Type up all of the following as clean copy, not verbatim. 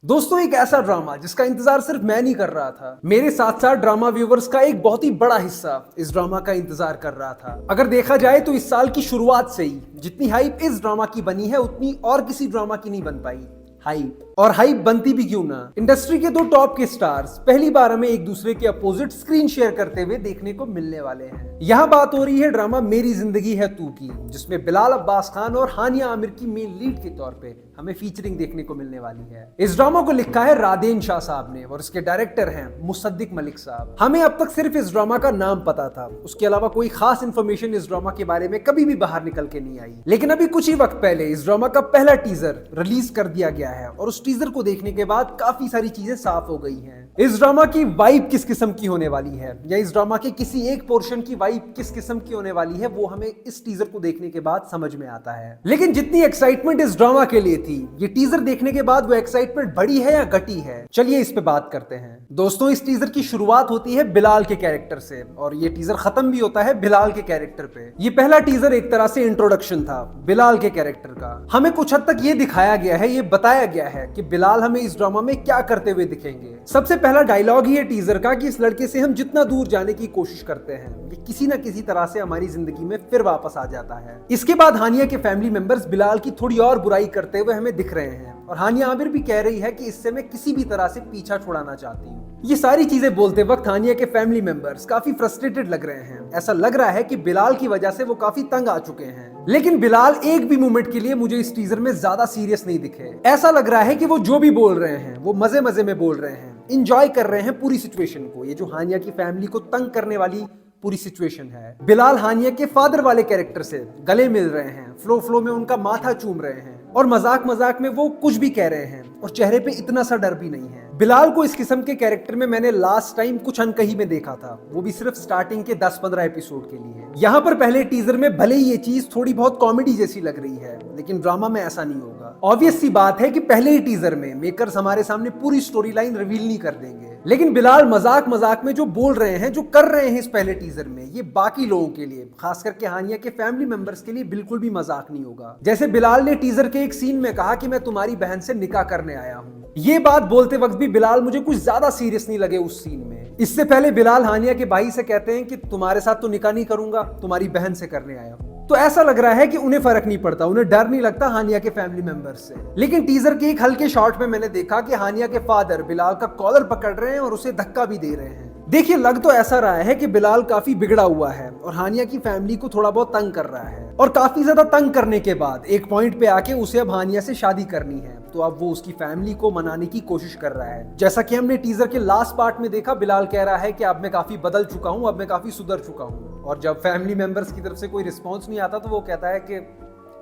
दोस्तों, एक ऐसा ड्रामा जिसका इंतजार सिर्फ मैं नहीं कर रहा था, मेरे साथ साथ ड्रामा व्यूवर्स का एक बहुत ही बड़ा हिस्सा इस ड्रामा का इंतजार कर रहा था। अगर देखा जाए तो इस साल की शुरुआत से ही जितनी हाइप इस ड्रामा की बनी है उतनी और किसी ड्रामा की नहीं बन पाई। हाइप बनती भी क्यों ना, इंडस्ट्री के दो टॉप के स्टार्स पहली बार हमें एक दूसरे के अपोजिट स्क्रीन शेयर करते हुए देखने को मिलने वाले हैं। यहाँ बात हो रही है ड्रामा मेरी जिंदगी है तू की, जिसमें बिलाल अब्बास खान और हानिया आमिर की मेन लीड के तौर पे हमें फीचरिंग देखने को मिलने वाली है। इस ड्रामा को लिखा है रादेन शाह साहब ने और इसके डायरेक्टर हैं मुसद्दिक मलिक साहब। हमें अब तक सिर्फ इस ड्रामा का नाम पता था, उसके अलावा कोई खास इन्फॉर्मेशन इस ड्रामा के बारे में कभी भी बाहर निकल के नहीं आई। लेकिन अभी कुछ ही वक्त पहले इस ड्रामा का पहला टीजर रिलीज कर दिया गया है और उस टीजर को देखने के बाद काफी सारी चीजें साफ हो गई हैं। इस ड्रामा की वाइब किस किस्म की होने वाली है या इस ड्रामा के किसी एक पोर्शन की वाइब किस किस्म की होने वाली है, वो हमें इस टीजर को देखने के बाद समझ में आता है। लेकिन जितनी एक्साइटमेंट इस ड्रामा के लिए थी, ये टीजर देखने के बाद वो एक्साइटमेंट बढ़ी है या घटी है, चलिए इस पे बात करते हैं। दोस्तों, इस टीजर की शुरुआत होती है बिलाल के कैरेक्टर से और ये टीजर खत्म भी होता है बिलाल के कैरेक्टर पे। ये पहला टीजर एक तरह से इंट्रोडक्शन था बिलाल के कैरेक्टर का। हमें कुछ हद तक ये दिखाया गया है, ये बताया गया है कि बिलाल हमें इस ड्रामा में क्या करते हुए दिखेंगे। सबसे पहला डायलॉग ही है टीजर का कि इस लड़के से हम जितना दूर जाने की कोशिश करते हैं ये किसी ना किसी तरह से हमारी जिंदगी में फिर वापस आ जाता है। इसके बाद हानिया के फैमिली मेंबर्स बिलाल की थोड़ी और बुराई करते हुए हमें दिख रहे हैं और हानिया आमिर भी कह रही है कि इससे मैं किसी भी तरह से पीछा छुड़ाना चाहती हूँ। ये सारी चीजें बोलते वक्त हानिया के फैमिली मेंबर्स काफी फ्रस्ट्रेटेड लग रहे हैं। ऐसा लग रहा है कि बिलाल की वजह से वो काफी तंग आ चुके हैं। लेकिन बिलाल एक भी मोमेंट के लिए मुझे इस टीजर में ज्यादा सीरियस नहीं दिखे। ऐसा लग रहा है कि वो जो भी बोल रहे हैं वो मजे मजे में बोल रहे हैं, इंजॉय कर रहे हैं पूरी सिचुएशन को। ये जो हानिया की फैमिली को तंग करने वाली पूरी सिचुएशन है। बिलाल हानिया के फादर वाले कैरेक्टर से गले मिल रहे हैं, फ्लो में उनका माथा चूम रहे हैं और मजाक में वो कुछ भी कह रहे हैं और चेहरे पे इतना सा डर भी नहीं है। बिलाल को इस किस्म के कैरेक्टर में मैंने लास्ट टाइम कुछ अनकही में देखा था, वो भी सिर्फ स्टार्टिंग के 10-15 एपिसोड के लिए। यहाँ पर पहले टीजर में भले ही ये चीज थोड़ी बहुत कॉमेडी जैसी लग रही है, लेकिन ड्रामा में ऐसा नहीं होगा। ऑब्वियस सी बात है कि पहले ही टीजर में मेकर्स हमारे सामने पूरी स्टोरी लाइन रिवील नहीं कर देंगे। लेकिन बिलाल मजाक में जो बोल रहे हैं, जो कर रहे हैं इस पहले टीजर में, ये बाकी लोगों के लिए, खास करके हानिया के फैमिली मेंबर्स के लिए बिल्कुल भी मजाक नहीं होगा। जैसे बिलाल ने टीजर के एक सीन में कहा कि मैं तुम्हारी बहन से निकाह करने आया हूँ। ये बात बोलते वक्त भी बिलाल मुझे कुछ ज्यादा सीरियस नहीं लगे उस सीन में। इससे पहले बिलाल हानिया के भाई से कहते हैं कि तुम्हारे साथ तो निकाह नहीं करूंगा, तुम्हारी बहन से करने आया हूँ। तो ऐसा लग रहा है कि उन्हें फर्क नहीं पड़ता, उन्हें डर नहीं लगता हानिया के फैमिली मेंबर्स से। लेकिन टीजर के एक हल्के शॉट में मैंने देखा कि हानिया के फादर बिलाल का कॉलर पकड़ रहे हैं और उसे धक्का भी दे रहे हैं। देखिए, लग तो ऐसा रहा है कि बिलाल काफी बिगड़ा हुआ है और हानिया की फैमिली को थोड़ा बहुत तंग कर रहा है और काफी ज्यादा तंग करने के बाद एक पॉइंट पे आके उसे अब हानिया से शादी करनी है, तो अब वो उसकी फैमिली को मनाने की कोशिश कर रहा है। जैसा कि हमने टीजर के लास्ट पार्ट में देखा, बिलाल कह रहा है कि अब मैं काफी बदल चुका हूँ, अब मैं काफी सुधर चुका हूँ। और जब फैमिली मेंबर्स की तरफ से कोई रिस्पॉन्स नहीं आता तो वो कहता है कि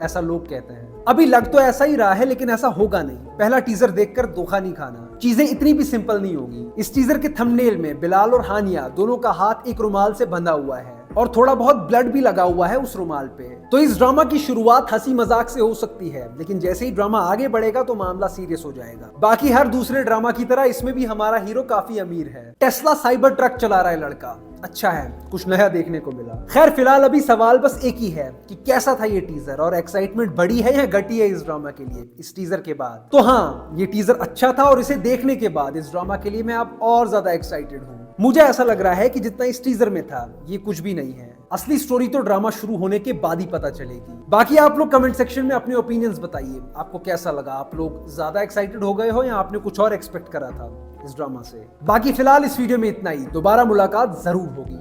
ऐसा लोग कहते हैं। अभी लग तो ऐसा ही रहा है, लेकिन ऐसा होगा नहीं। पहला टीजर देखकर धोखा नहीं खाना, चीजें इतनी भी सिंपल नहीं होगी। इस टीजर के थंबनेल में बिलाल और हानिया दोनों का हाथ एक रुमाल से बंधा हुआ है और थोड़ा बहुत ब्लड भी लगा हुआ है उस रुमाल पे। तो इस ड्रामा की शुरुआत हंसी मजाक से हो सकती है, लेकिन जैसे ही ड्रामा आगे बढ़ेगा तो मामला सीरियस हो जाएगा। बाकी हर दूसरे ड्रामा की तरह इसमें भी हमारा हीरो काफी अमीर है, टेस्ला साइबर ट्रक चला रहा है लड़का। अच्छा है, कुछ नया देखने को मिला। खैर, फिलहाल अभी सवाल बस एक ही है कि कैसा था ये टीजर और एक्साइटमेंट बढ़ी है या घटी है इस ड्रामा के लिए इस टीजर के बाद। तो हाँ, ये टीजर अच्छा था और इसे देखने के बाद इस ड्रामा के लिए मैं अब और ज्यादा एक्साइटेड हूँ। मुझे ऐसा लग रहा है कि जितना इस टीजर में था ये कुछ भी नहीं है। असली स्टोरी तो ड्रामा शुरू होने के बाद ही पता चलेगी। बाकी आप लोग कमेंट सेक्शन में अपने ओपिनियंस बताइए, आपको कैसा लगा? आप लोग ज्यादा एक्साइटेड हो गए हो या आपने कुछ और एक्सपेक्ट करा था इस ड्रामा से? बाकी फिलहाल इस वीडियो में इतना ही, दोबारा मुलाकात जरूर होगी।